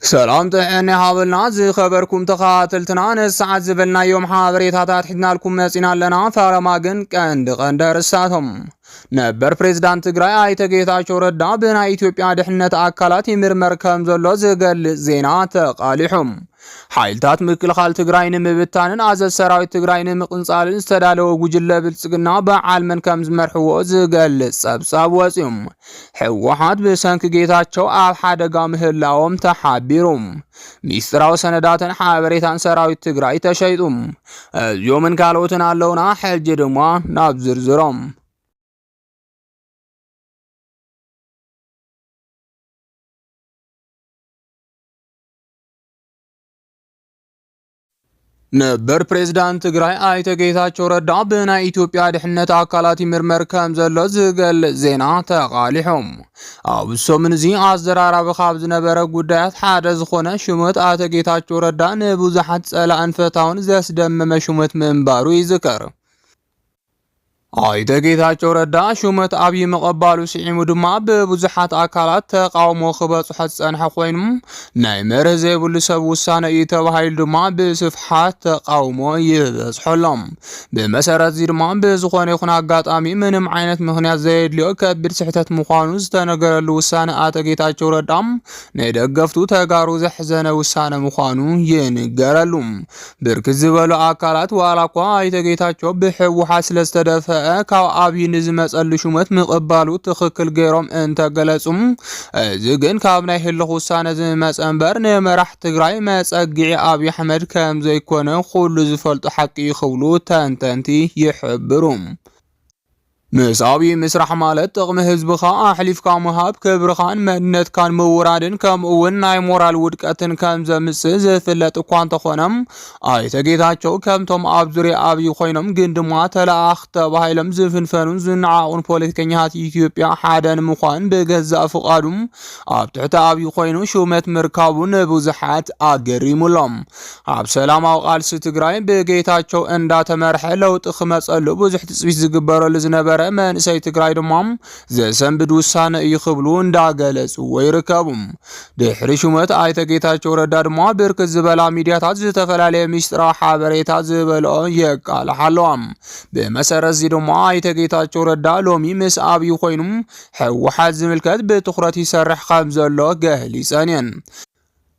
سلام تحني حابلنا زي خبركم تخاتلتنا نسعد زبلنا يوم حابريتات حدنا لكم مسينا لنا فارماغن قند رساتهم نبر بريزيدنت تግራይ አይተ ጌታቸው ረዳ በናይ ኢትዮጵያ ደህንነት አካላት ይምርመር ከም ዘሎ ዝገልጽ ዜና ተቃሊሑም ኃይልታት ምክልኻል ትግራይን ምብታንን አዘዝ ሰራዊት ትግራይን ምቅንጻልን ዝተዳለው ጉጅለ ብልጽግና በዓልመን ከም ዝመርሕዎ ዝገልጽ ጸብጻብ ወጽዮም ህወሓት በሰንክ ጌታቸው ኣብ ሓደጋ ምህላዎም ተሓቢሮም ሚስጥራው ሰነዳትን ሓበሬታን ሰራዊት ትግራይ ተሸይጡም እዚዮምን ካልኦትን ኣለውና ሕጂ ድማ ናብ ዝርዝሮም ነበር ፕሬዝዳንት ትግራይ አይተ ጌታቸው ረዳ በናይ ኢትዮጵያ ደህንነት አካላት ይምርመር ከም ዘሎ ዝገልጽ ዜና ተቃሊሑም አብሶምን እዚ አዘራራብ ካብ ዝነበረ ጉዳያት ሓደ ዝኾነ ሽመት አይተ ጌታቸው ረዳ ንብዙሓት ጸላእን ፈታውን ዘስደመመ ሽመት ምንባሩ ይዝከር አይተ ጌታቸው ረዳ ሹመት ኣብይ መቀባሉ ሲዒሙ ድማ በብዙሓት አካላት ተቃውሞ ክበጽሑ ጸንሐ ኮይኑም ናይ መርህ ዘይብሉ ሰብ ውሳነ እዩ ተባሂሉ ድማ ብስፍሓት ተቃውሞ ይበጽሖሎም በመሰረት እዚ ድማ በዝኾነ ይኹን አጋጣሚ ምንም ዓይነት ምኽንያት ዘየድልዮ ከቢድ ስሕተት ምዃኑ ዝተነገረሉ ውሳነ አቶ ጌታቸው ረዳም ናይ ደገፍቱ ተጋሩ ዘሕዘነ ውሳነ ምዃኑ ይንገረሉ ብርክት ዝበሉ አካላት ዋላኳ አይተ ጌታቸው ብሕወሓት ስለዝተደፈ ካብ ኣብይ ንዝመጸሉ ሹመት ምቕባሉ ትኽክል ገይሮም እንተገለጹም እዚ ግን ካብ ናይ ህልኽ ውሳነ ዝመጸ እምበር ንመራሕ ትግራይ መጸጊዒ ኣብይ ኣሕመድ ከም ዘይኮነ ኩሉ ዝፈልጡ ሓቂ ይኽብሉ ተንተንቲ ይሕብሩ مساوي مسرح مالت طقم حزبخا احلفካ مهاب كبرخان مننتካን ምውራድን ከምኡውን ናይ ሞራል ውድቀትን ከም ዘምጽእ ዝፍለጥ እኳ እንተኾነም አይተ ጌታቸው ከምቶም ኣብ ዙርያ ኣብይ ኮይኖም ግን ድማ ተላኣኽ ተባሂሎም ዝፍንፈኑን ዝነዓቑን ፖለቲከኛታት ኢትዮጵያ ሓደን ምዃን ብገዛእ ፍቓዱም ኣብ ትሕቲ ኣብይ ኮይኑ ሹመት ምርካቡን ብዙሓት ኣገሪሙሎም ኣብ ሰላማዊ ቃልሲ ትግራይ ብጌታቸው እንዳተመርሐ ለውጢ ክመጸሉ ብዙሕ ትጽቢት ዝግበረሉ ዝነበረ መንእሰይ ትግራይ ድማም ዘሰንብድ ውሳነ ይኽብሉ እንዳገለጹ ወይርከቡም ድሕሪ ሹመት አይተ ጌታቸው ረዳ ድማ ብርክት ዝበላ ሚድያታት ዝተፈላለየ ሚስጥራዊ ሓበሬታ ዝበልኦ የቃልሓለዋም ብመሰረት እዚ ድማ አይተ ጌታቸው ረዳ ሎሚ ምስ ኣብይ ኮይኑም ህወሓት ዝምልከት ብትኹረት ይሰርሕ ከም ዘሎ ገሊጸን እየን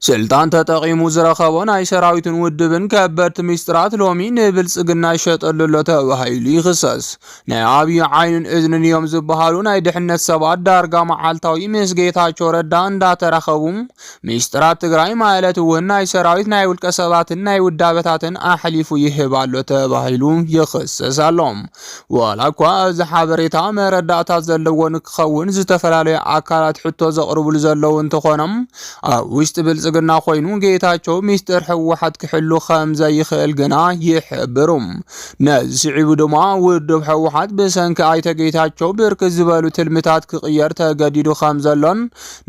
ስልጣን ተጠቂሙ ዝረኸቦ ናይ ሰራዊትን ውድብን ከበድቲ ሚስጥራት ሎሚ ንብልጽግና ይሸጠሉ ተባሂሉ ይኽሰስ ናይ ኣብይ ዓይንን እዝንን እዮም ዝበሃሉ ናይ ድሕነት ሰባት ዳርጋ መዓልታዊ ምስ ጌታቸው ረዳ እንዳተረኸቡ ሚስጥራት ትግራይ ማለት እውን ናይ ሰራዊት ናይ ውልቀ ሰባትን ናይ ውዳበታትን ኣሕሊፉ ይህባሎ ተባሂሉ ይኽሰስ ኣሎም ዋላ እኳ እዚ ሓበሬታ መረዳእታት ዘለዎን ክኸውን ዝተፈላለዩ አካላት ሕቶ ዘቕርቡሉ ዘለዉ እንትኾኖም ኣብ ውሽጢ ብልጽግና ግና ኮይኑ ጌታቸው ሚስጥር ህወሓት ክሕሉ ከም ዘይኽእል ግና ይሕብሩም ነዚ ስዒቡ ድማ ውድብ ህወሓት ብሰንኪ አይተ ጌታቸው ብርክት ዝበሉ ትልምታት ክቕየር ተገዲዱ ከም ዘሎን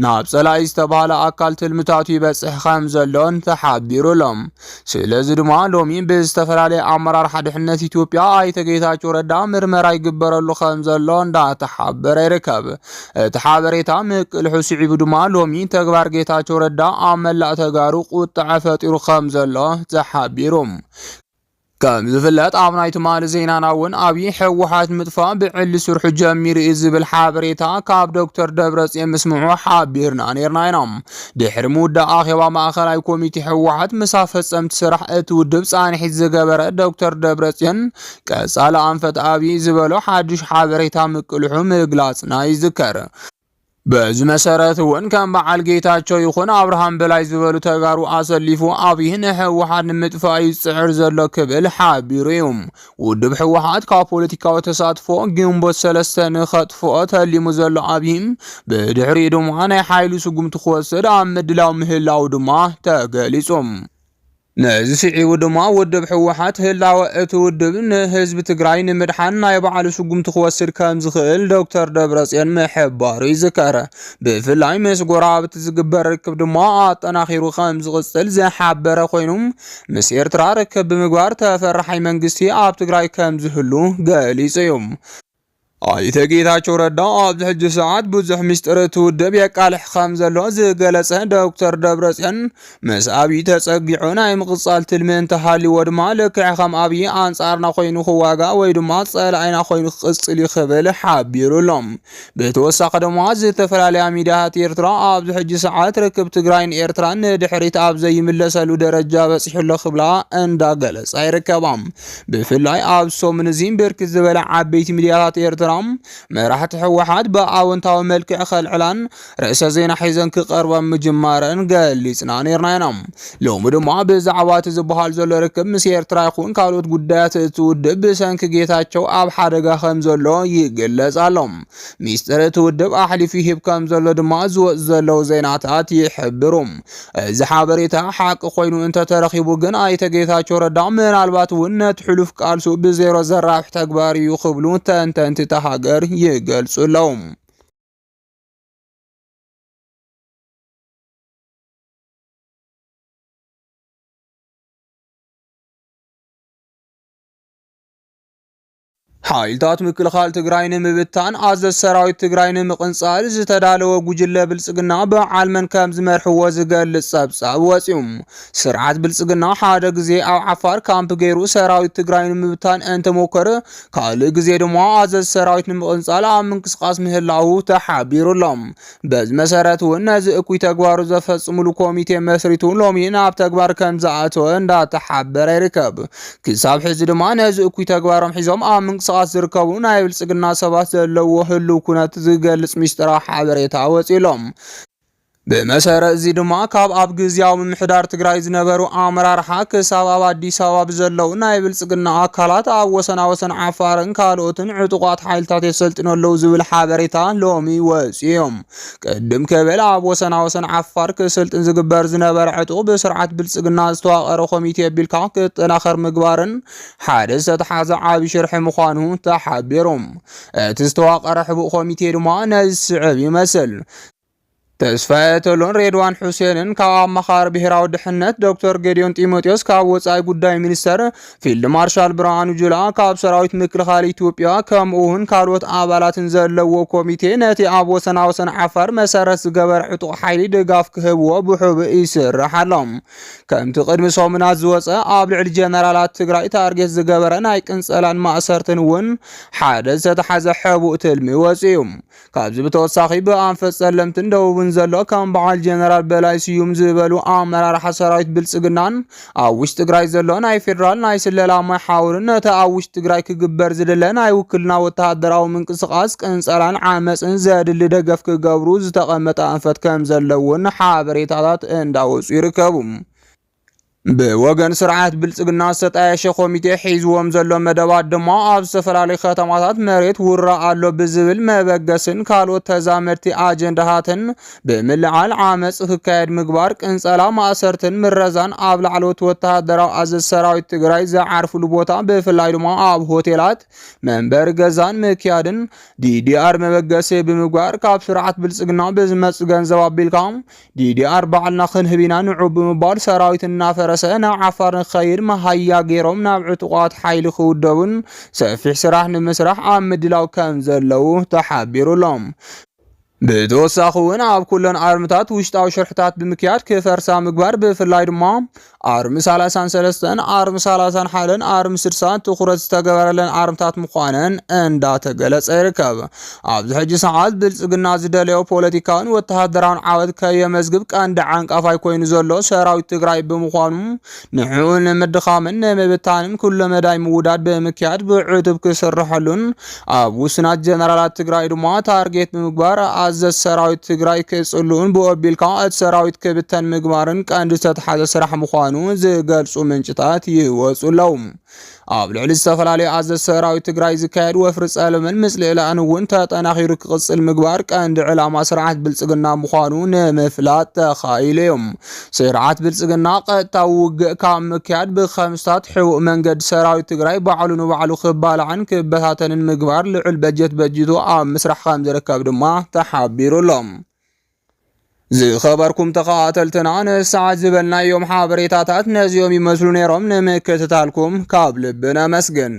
ናብ ጸላኢ ዝተባሃለ ኣካል ትልምታቱ ይበጽሕ ከም ዘሎን ተሓቢሩሎም ስለዚ ድማ ሎሚ ብዝተፈላለየ ኣመራርሓ ድሕነት ኢትዮጵያ አይተ ጌታቸው ረዳ ምርመራ ይግበረሉ ከም ዘሎ እንዳተሓበረ ይርከብ እቲ ሓበሬታ ምቅልሑ ስዒቡ ድማ ሎሚ ተግባር ጌታቸው ረዳ መላእ ተጋሩ ቁጣዕ ፈጢሩ ከም ዘሎ ተሓቢሮም ከም ዝፍለጥ ኣብ ናይ ትማሊ ዜናና እውን ኣብይ ህወሓት ምጥፋእ ብዕሊ ስርሑ ጀሚሩ ዝብል ሓበሬታ ካብ ዶክተር ደብረጽዮን ምስምዑ ሓቢርና ነርና ኢና ድሕሪ ምውዳእ ኣኼባ ማእኸላይ ኮሚቴ ህወሓት ምሳብ ፈጸምቲ ስራሕ እቲ ውድብ ጻንሒት ዝገበረ ዶክተር ደብረጽዮን ቀጻሊ ኣንፈት ኣብይ ዝበሎ ሓድሽ ሓበሬታ ምቅልሑ ምግላጽና ይዝከር በዚህ መሰረት ወን ከም በዓል ጌታቸው ይኹን አብርሃም በላይ ዝበሉ ተጋሩ አሰሊፉ ኣብይን ህወሓት ንምጥፋእ ይጽዕር ዘሎ ክብል ሓቢሩም ውድብ ህወሓት ካብ ፖለቲካዊ ተሳትፎ ግንቦት 3 ንኸጥፍኦ ተሊሙ ዘሎ ኣብይም ብድሕሪ ድማ ናይ ሓይሉ ስጉምቲ ክወስድ ኣብ ምድላው ምህላው ድማ ተገሊጾም ነዚ ስዒቡ ድማ ውድብ ህወሓት ህላወ እቲ ውድብ ንህዝቢ ትግራይ ንምድሓን ናይ በዓሉ ስጉምቲ ክወስድ ከም ዝኽእል ዶክተር ደብረጽዮን ምሕባሩ ይዝከር ብፍላይ ምስ ጎራብቲ ዝግበር ርክብ ድማ ኣጠናኺሩ ከም ዝቕጽል ዝሓበረ ኮይኑ ምስ ኤርትራ ርክብ ብምግባር ተፈራሓይ መንግስቲ ኣብ ትግራይ ከም ዝህሉ ገሊጹ እዩ ኣይተ ጌታቸው ረዳ ኣብዚ ሕጂ ሰዓት ብዙሕ ሚስጥር ትውድብ የቃልሕ ከም ዘሎ ዝገለጸ ዶክተር ደብረጽዮን ምስ ኣብዪ ተጸጊዑ ናይ ምቕጻል ትልሚ እንተሃልይዎ ድማ ልክዕ ከም ኣብዪ ኣንጻርና ኮይኑ ክዋጋ ወይ ድማ ጸላእና ኮይኑ ክቕጽል ይኽብል ሓቢሩሎም። ብተወሳኺ ድማ ዝተፈላለያ ሚድያታት ኤርትራ ኣብዚ ሕጂ ሰዓት ርክብ ትግራይን ኤርትራን ንድሕሪት ኣብ ዘይምለሰሉ ደረጃ በፂሑሎ ክብላ እንዳገለጻ ይርከባ። ብፍላይ ኣብ ሰሙን እዚ ብርክት ዝበለ ዓበይቲ ሚድያታት ኤርትራ መራሕቲ ሕወሓት ብኣወንታዊ መልክዕ ኸልዕላን ርእሰ ዜና ሒዘን ክቐርበን ምጅማረን ገሊጽና ነርና ኢና። ሎሚ ድማ ብዛዕባ እቲ ዝበሃል ዘሎ ርክብ ምስ ኤርትራ ይኹን ካልኦት ጉዳያት እቲ ውድብ ብሰንኪ ጌታቸው ኣብ ሓደጋ ከም ዘሎ ይግለጽ ኣሎ። ሚስጥር እቲ ውድብ ኣሕሊፉ ይሂብ ከም ዘሎ ድማ ዝወጽ ዘለው ዜናታት ይሕብሩ። እዚ ሓበሬታ ሓቂ ኮይኑ እንተተረኺቡ ግን ኣይተ ጌታቸው ረዳ ምናልባት እውን ነቲ ሕሉፍ ቃልሱ ብዜሮ ዘራብሕ ተግባር እዩ ክብሉ ተንተንቲ ሃገር ይገልጹለው። ሓይልታት ምክልኻል ትግራይ ንምብታን ኣዘዝ ሰራዊት ትግራይ ንምቕንጻል ዝተዳለወ ጉጅለ ብልጽግና ብዓልመን ከም ዝመርሕዎ ዝገልጽ ጸብጻብ ወፂኡ። ስርዓት ብልጽግና ሓደ ግዜ ኣብ ዓፋር ካምፕ ገይሩ ሰራዊት ትግራይ ንምብታን እንተሞከረ ካልእ ግዜ ድማ ኣዘዝ ሰራዊት ንምቕንጻል ኣብ ምንቅስቓስ ምህላው ተሓቢሩሎም። በዚ መሰረት እውን ነዚ እኩይ ተግባሩ ዘፈጽሙሉ ኮሚቴ መስሪቱ ሎሚ ናብ ተግባር ከም ዝኣተወ እንዳተሓበረ ይርከብ። ክሳብ ሕዚ ድማ ነዚ እኩይ ተግባሮም ሒዞም ኣብ ምንቅስቓስ ዝርከቡ ናይ ብልጽግና ሰባት ዘለዎ ህልው ኩነት ዝገልጽ ሚስጥራዊ ሓበሬታ ወፂሎም። ብመሰረት እዚ ድማ ካብ ኣብ ግዚያዊ ምምሕዳር ትግራይ ዝነበሩ ኣመራርሓ ክሳብ ኣብ ኣዲስ ኣበባ ብዘለው ናይ ብልጽግና ኣካላት ኣብ ወሰናወሰን ዓፋርን ካልኦትን ዕጡቋት ሓይልታት የሰልጥነለው ዝብል ሓበሬታ ሎሚ ወፂኦም። ቅድም ከበል ኣብ ወሰናወሰን ዓፋር ክስልጥን ዝግበር ዝነበረ ዕጡቕ ብስርዓት ብልጽግና ዝተዋቐረ ኮሚቴ ኣቢልካ ክጠናኸር ምግባርን ሓደ ዝተተሓዘ ዓብዪ ሽርሒ ምዃኑ ተሓቢሮም። እቲ ዝተዋቐረ ሕቡእ ኮሚቴ ድማ ነዚ ስዕብ ይመስል። ተስፋዬ ቶሎን ሬድዋን ሁሴንን ካብ ኣማኻሪ ብሄራዊ ድሕነት ዶክተር ጌዲዮን ጢሞቴዎስ ካብ ወጻኢ ጉዳይ ሚኒስተር ፊልድ ማርሻል ብርሃኑ ጁላ ካብ ሰራዊት ምክልኻል ኢትዮጵያ ከምኡውን ካልኦት ኣባላትን ዘለዎ ኮሚቴ ነቲ ኣብ ወሰናወሰን ዓፋር መሰረት ዝገበረ ዕጡቕ ሓይሊ ድጋፍ ክህብዎ ብሕቡእ ይስራሕ ኣሎ። ከምቲ ቅድሚ ሰሙናት ዝወፀ ኣብ ልዕሊ ጀነራላት ትግራይ ታርጌት ዝገበረ ናይ ቅንፀላን ማእሰርትን እውን ሓደ ዝተተሓዘ ሕቡእ ትልሚ ወፂኡ። ካብዚ ብተወሳኺ ብኣንፈት ጸለምትን ደቡብን ዘሎ ከም በዓል ጀነራል በላይ ስዩም ዝበሉ ኣመራርሓ ሰራዊት ብልጽግናን ኣብ ውሽጢ ትግራይ ዘሎ ናይ ፌደራል ናይ ስለላ መሓውርን ነቲ ኣብ ውሽጢ ትግራይ ክግበር ዝድለ ናይ ውክልና ወተሃደራዊ ምንቅስቓስ ቅንፀላን ዓመፅን ዘድሊ ደገፍ ክገብሩ ዝተቐመጠ ኣንፈት ከም ዘለውን ሓበሬታታት እንዳወፁ ይርከቡ። ብወገን ስርዓት ብልጽግና ዝተጣየሸ ኮሚቴ ሒዝዎም ዘሎ መደባት ድማ ኣብ ዝተፈላለዩ ከተማታት መሬት ውራ ኣሎ ብዝብል መበገስን ካልኦት ተዛመድቲ ኣጀንዳታትን ብምልዓል ዓመፅ ክካየድ ምግባር ቅንፀላ ማእሰርትን ምረዛን ኣብ ላዕለዎት ወተሃደራዊ ኣዘዝ ሰራዊት ትግራይ ዝዓርፍሉ ቦታ ብፍላይ ድማ ኣብ ሆቴላት መንበሪ ገዛን ምክያድን ዲዲኣር መበገሲ ብምግባር ካብ ስርዓት ብልጽግና ብዝመጽእ ገንዘብ ኣቢልካ ዲዲኣር ባዕልና ክንህቢና ንዑ ብምባል ሰራዊት እናፈረ ናብ ዓፋር ንኸይድ መሃያ ገይሮም ናብ ዕጡቋት ሓይሊ ክውደቡን ሰፊሕ ስራሕ ንምስራሕ ኣብ ምድላው ከም ዘለው ተሓቢሩሎም። ብተወሳኺ እውን ኣብ ኩለን ኣርምታት ውሽጣዊ ሽርሕታት ብምክያድ ክፈርሳ ምግባር ብፍላይ ድማ ኣርሚ 33ን ኣርሚ 31ን ኣርሚ 60 ትኩረት ዝተገበረለን ኣርምታት ምዃነን እንዳተገለጸ ይርከብ። ኣብዚ ሕጂ ሰዓት ብልጽግና ዝደለዮ ፖለቲካውን ወተሃደራውን ዓወት ከየመዝግብ ቀንዲ ዓንቃፋይ ኮይኑ ዘሎ ሰራዊት ትግራይ ብምዃኑ ንዕኡ ንምድኻምን ንምብታንን ኩሉ መዳይ ምውዳድ ብምክያድ ብዕቱብ ክስርሐሉን ኣብ ውስናት ጀነራላት ትግራይ ድማ ታርጌት ብምግባር ኣዘዝ ሰራዊት ትግራይ ክጽሉን ብኦቢልካ እቲ ሰራዊት ክብተን ምግባርን ቀንዲ ዝተተሓዘ ስራሕ ምዃኑ ዝገልጹ ምንጭታት ይወጹለው። ኣብ ልዕሊ ዝተፈላለዩ ኣዘዝ ሰራዊት ትግራይ ዝካየድ ወፍሪ ጸለምን ምጽልእላን እውን ተጠናኺሩ ክቕጽል ምግባር ቀንዲ ዕላማ ስርዓት ብልጽግና ምዃኑ ንምፍላጥ ተኻኢሉ እዮም። ስርዓት ብልጽግና ቀጥታዊ ውግእ ካብ ምክያድ ብኸምስታት ሕቡእ መንገዲ ሰራዊት ትግራይ ባዕሉ ንባዕሉ ክባልዓን ክበታተንን ምግባር ልዑል በጀት በጅቱ ኣብ ምስራሕ ከም ዝርከብ ድማ ተሓቢሩሎም። ዝኸበርኩም ተኸታተልትና ንሰዓት ዝበልናዮም ሓበሬታታት ነዚኦም ይመስሉ ነይሮም። ንምክትታልኩም ካብ ልብና መስግን።